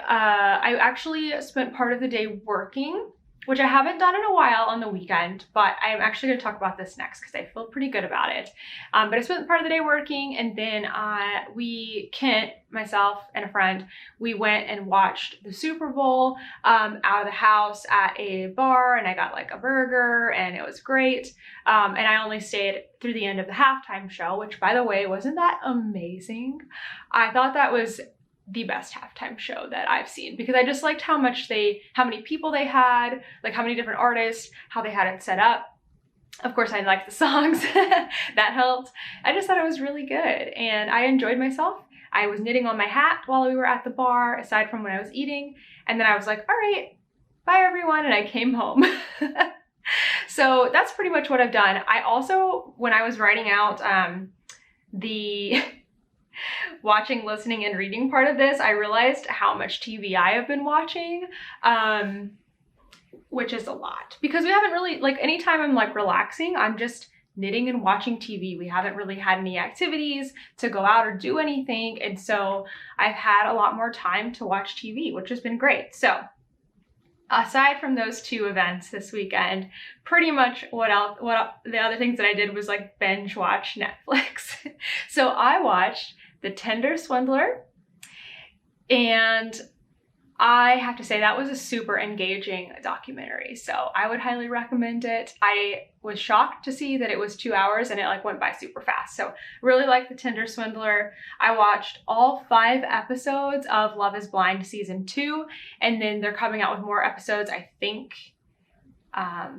I actually spent part of the day working, which I haven't done in a while on the weekend, but I'm actually gonna talk about this next because I feel pretty good about it. But I spent part of the day working, and then Kent, myself and a friend, we went and watched the Super Bowl out of the house at a bar, and I got like a burger, and it was great. And I only stayed through the end of the halftime show, which by the way, wasn't that amazing? I thought that was the best halftime show that I've seen, because I just liked how many people they had, like how many different artists, how they had it set up. Of course, I liked the songs. That helped. I just thought it was really good, and I enjoyed myself. I was knitting on my hat while we were at the bar, aside from when I was eating, and then I was like, all right, bye everyone, and I came home. So that's pretty much what I've done. I also, when I was writing out the watching, listening, and reading part of this, I realized how much TV I have been watching, which is a lot, because we haven't really, like, anytime I'm like relaxing, I'm just knitting and watching TV. We haven't really had any activities to go out or do anything, and so I've had a lot more time to watch TV, which has been great. So aside from those two events this weekend, pretty much the other things that I did was like binge watch Netflix. So I watched the Tinder Swindler, and I have to say that was a super engaging documentary, so I would highly recommend it. I was shocked to see that it was 2 hours, and it like went by super fast. So really like the Tinder Swindler. I watched all 5 episodes of Love is Blind season 2, and then they're coming out with more episodes, I think,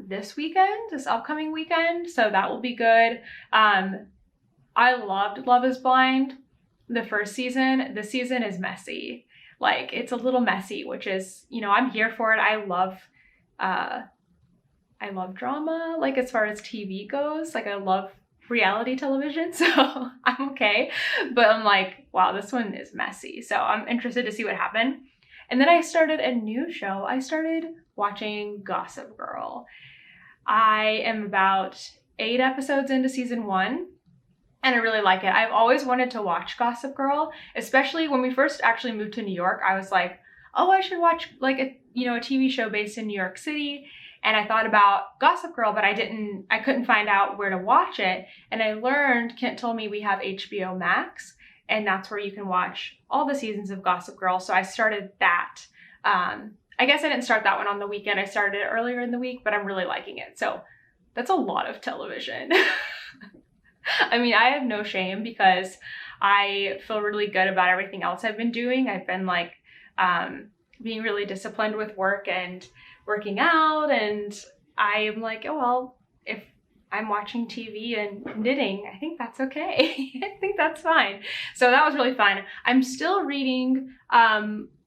this upcoming weekend, so that will be good. I loved Love is Blind, the first season. This season is messy. Like, it's a little messy, which is, you know, I'm here for it. I love drama, like as far as TV goes. Like, I love reality television, so I'm okay. But I'm like, wow, this one is messy. So I'm interested to see what happened. And then I started a new show. I started watching Gossip Girl. I am about 8 episodes into season 1. And I really like it. I've always wanted to watch Gossip Girl, especially when we first actually moved to New York. I was like, oh, I should watch like a TV show based in New York City. And I thought about Gossip Girl, but I couldn't find out where to watch it. And I learned, Kent told me we have HBO Max, and that's where you can watch all the seasons of Gossip Girl. So I started that. I guess I didn't start that one on the weekend. I started it earlier in the week, but I'm really liking it. So that's a lot of television. I mean, I have no shame because I feel really good about everything else I've been doing. I've been like being really disciplined with work and working out, and I am like, oh, well, if I'm watching TV and knitting, I think that's okay. I think that's fine. So that was really fun. I'm still reading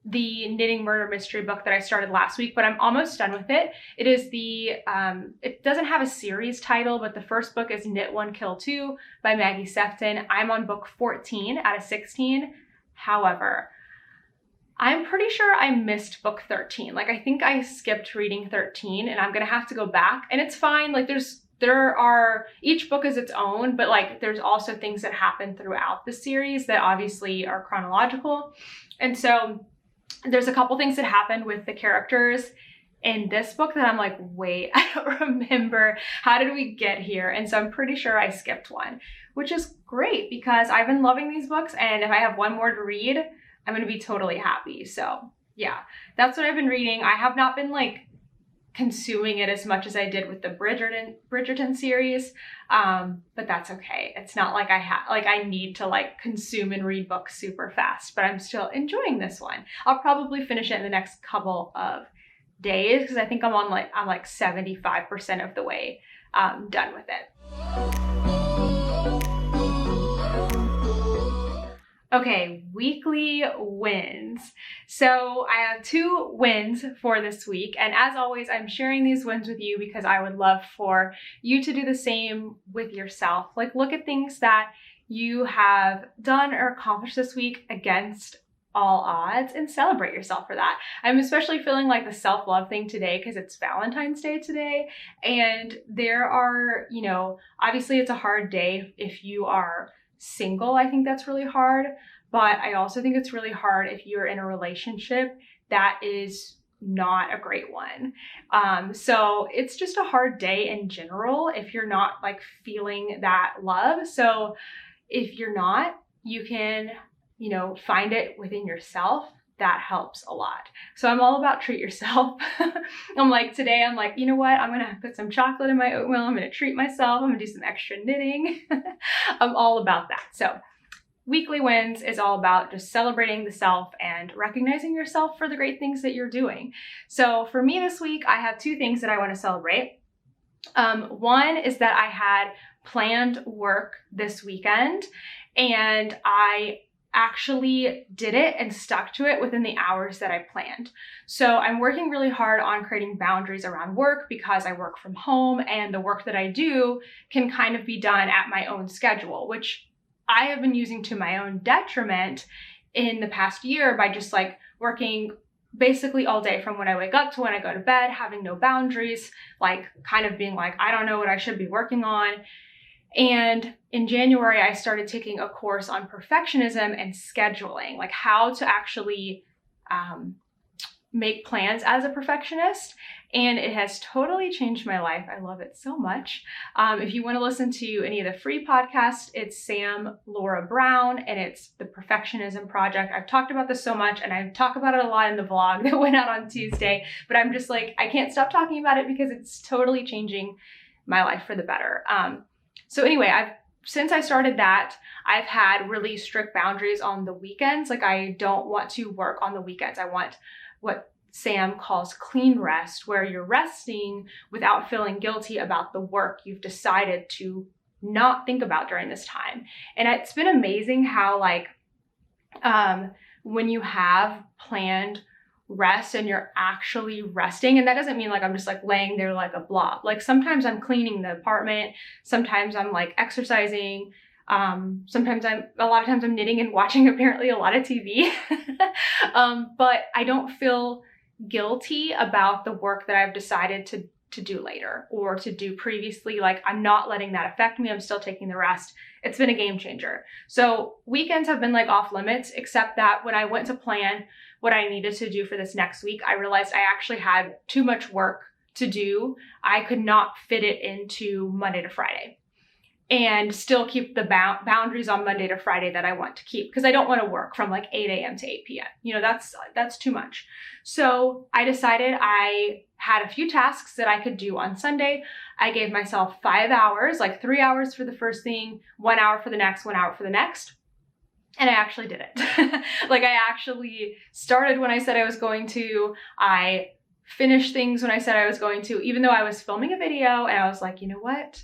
the Knitting Murder Mystery book that I started last week, but I'm almost done with it. It is it doesn't have a series title, but the first book is Knit 1 Kill 2 by Maggie Sefton. I'm on book 14 out of 16. However, I'm pretty sure I missed book 13. Like, I think I skipped reading 13, and I'm gonna have to go back, and it's fine. Like, each book is its own, but like there's also things that happen throughout the series that obviously are chronological. And so there's a couple things that happened with the characters in this book that I'm like, wait, I don't remember. How did we get here? And so I'm pretty sure I skipped one, which is great because I've been loving these books, and if I have one more to read, I'm gonna be totally happy. So yeah, that's what I've been reading. I have not been like consuming it as much as I did with the Bridgerton series, but that's okay. It's not like I need to like consume and read books super fast, but I'm still enjoying this one. I'll probably finish it in the next couple of days because I think I'm like 75% of the way done with it. Okay, weekly wins. So I have 2 wins for this week. And as always, I'm sharing these wins with you because I would love for you to do the same with yourself. Like, look at things that you have done or accomplished this week against all odds and celebrate yourself for that. I'm especially feeling like the self-love thing today because it's Valentine's Day today. And there are, obviously it's a hard day if you are single. I think that's really hard, but I also think it's really hard if you're in a relationship that is not a great one. So it's just a hard day in general if you're not like feeling that love. So if you're not, you can, find it within yourself. That helps a lot. So I'm all about treat yourself. Today I'm like, you know what? I'm going to put some chocolate in my oatmeal. I'm going to treat myself. I'm going to do some extra knitting. I'm all about that. So weekly wins is all about just celebrating the self and recognizing yourself for the great things that you're doing. So for me this week, I have 2 things that I want to celebrate. One is that I had planned work this weekend and I actually did it and stuck to it within the hours that I planned. So I'm working really hard on creating boundaries around work because I work from home and the work that I do can kind of be done at my own schedule, which I have been using to my own detriment in the past year by just like working basically all day from when I wake up to when I go to bed, having no boundaries, like kind of being like, I don't know what I should be working on. And in January, I started taking a course on perfectionism and scheduling, like how to actually make plans as a perfectionist. And it has totally changed my life. I love it so much. If you want to listen to any of the free podcasts, it's Sam Laura Brown and it's the Perfectionism Project. I've talked about this so much and I talk about it a lot in the vlog that went out on Tuesday, but I'm just like, I can't stop talking about it because it's totally changing my life for the better. So anyway, since I started that, I've had really strict boundaries on the weekends. Like I don't want to work on the weekends. I want what Sam calls clean rest, where you're resting without feeling guilty about the work you've decided to not think about during this time. And it's been amazing how when you have planned rest and you're actually resting, and that doesn't mean like I'm just like laying there like a blob. Like sometimes I'm cleaning the apartment, sometimes I'm like exercising, a lot of times I'm knitting and watching apparently a lot of TV. But I don't feel guilty about the work that I've decided to do later or to do previously. Like I'm not letting that affect me. I'm still taking the rest. It's been a game changer. So weekends have been like off limits, except that when I went to plan what I needed to do for this next week, I realized I actually had too much work to do. I could not fit it into Monday to Friday and still keep the boundaries on Monday to Friday that I want to keep, because I don't want to work from like 8 a.m. to 8 p.m. That's too much. So I decided I had a few tasks that I could do on Sunday. I gave myself 5 hours, like 3 hours for the first thing, 1 hour for the next, 1 hour for the next. And I actually did it. Like I actually started when I said I was going to. I finished things when I said I was going to, even though I was filming a video and I was like, you know what?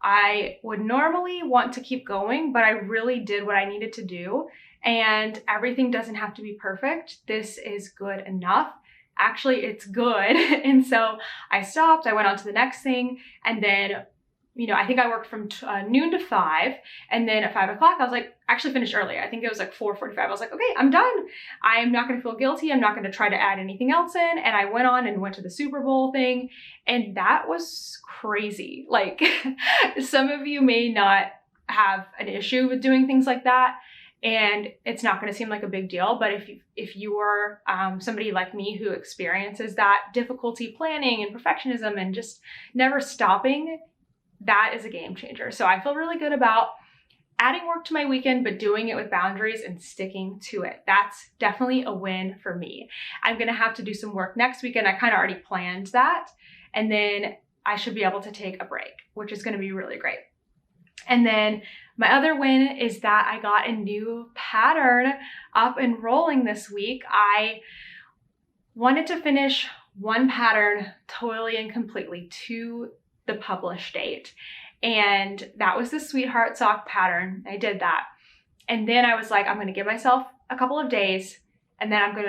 I would normally want to keep going, but I really did what I needed to do. And everything doesn't have to be perfect. This is good enough. Actually, it's good. And so I stopped, I went on to the next thing. And then, I think I worked from noon to 5. And then at 5 o'clock, I was like, actually finished earlier. I think it was like 4:45. I was like, okay, I'm done. I'm not going to feel guilty. I'm not going to try to add anything else in. And I went on and went to the Super Bowl thing. And that was crazy. Like some of you may not have an issue with doing things like that. And it's not going to seem like a big deal. But if you are somebody like me who experiences that difficulty planning and perfectionism and just never stopping, that is a game changer. So I feel really good about adding work to my weekend, but doing it with boundaries and sticking to it. That's definitely a win for me. I'm going to have to do some work next weekend. I kind of already planned that. And then I should be able to take a break, which is going to be really great. And then my other win is that I got a new pattern up and rolling this week. I wanted to finish one pattern totally and completely to the publish date. And that was the Sweetheart Sock pattern. I did that. And then I was like, I'm going to give myself a couple of days, and then I'm going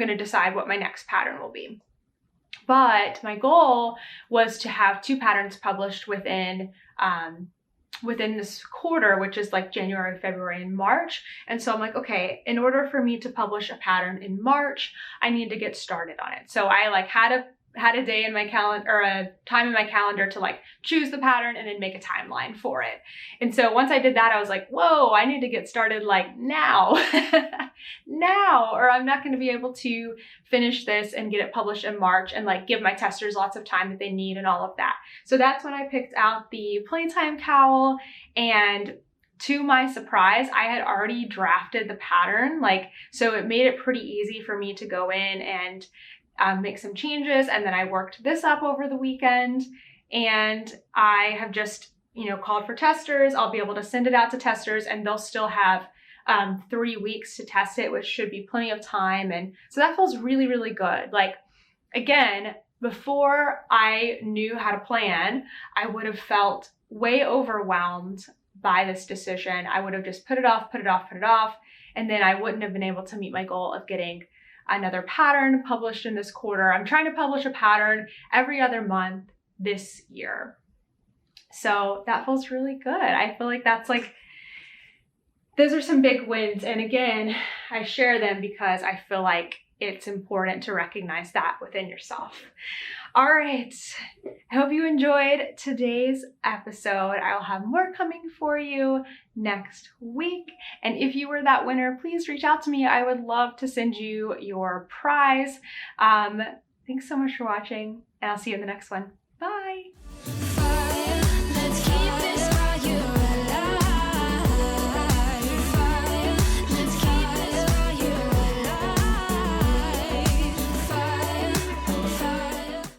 to decide what my next pattern will be. But my goal was to have 2 patterns published within this quarter, which is like January, February, and March. And so I'm like, okay, in order for me to publish a pattern in March, I need to get started on it. So I like had a day in my calendar, or a time in my calendar, to like choose the pattern and then make a timeline for it. And so once I did that, I was like, whoa, I need to get started like now, now, or I'm not going to be able to finish this and get it published in March and like give my testers lots of time that they need and all of that. So that's when I picked out the Playtime cowl, and to my surprise, I had already drafted the pattern, so it made it pretty easy for me to go in and make some changes. And then I worked this up over the weekend, and I have just, called for testers. I'll be able to send it out to testers, and they'll still have 3 weeks to test it, which should be plenty of time. And so that feels really, really good. Again, before I knew how to plan, I would have felt way overwhelmed by this decision. I would have just put it off, and then I wouldn't have been able to meet my goal of getting another pattern published in this quarter. I'm trying to publish a pattern every other month this year. So that feels really good. I feel like those are some big wins. And again, I share them because I feel like it's important to recognize that within yourself. All right, I hope you enjoyed today's episode. I'll have more coming for you next week. And if you were that winner, please reach out to me. I would love to send you your prize. Thanks so much for watching, and I'll see you in the next one. Bye.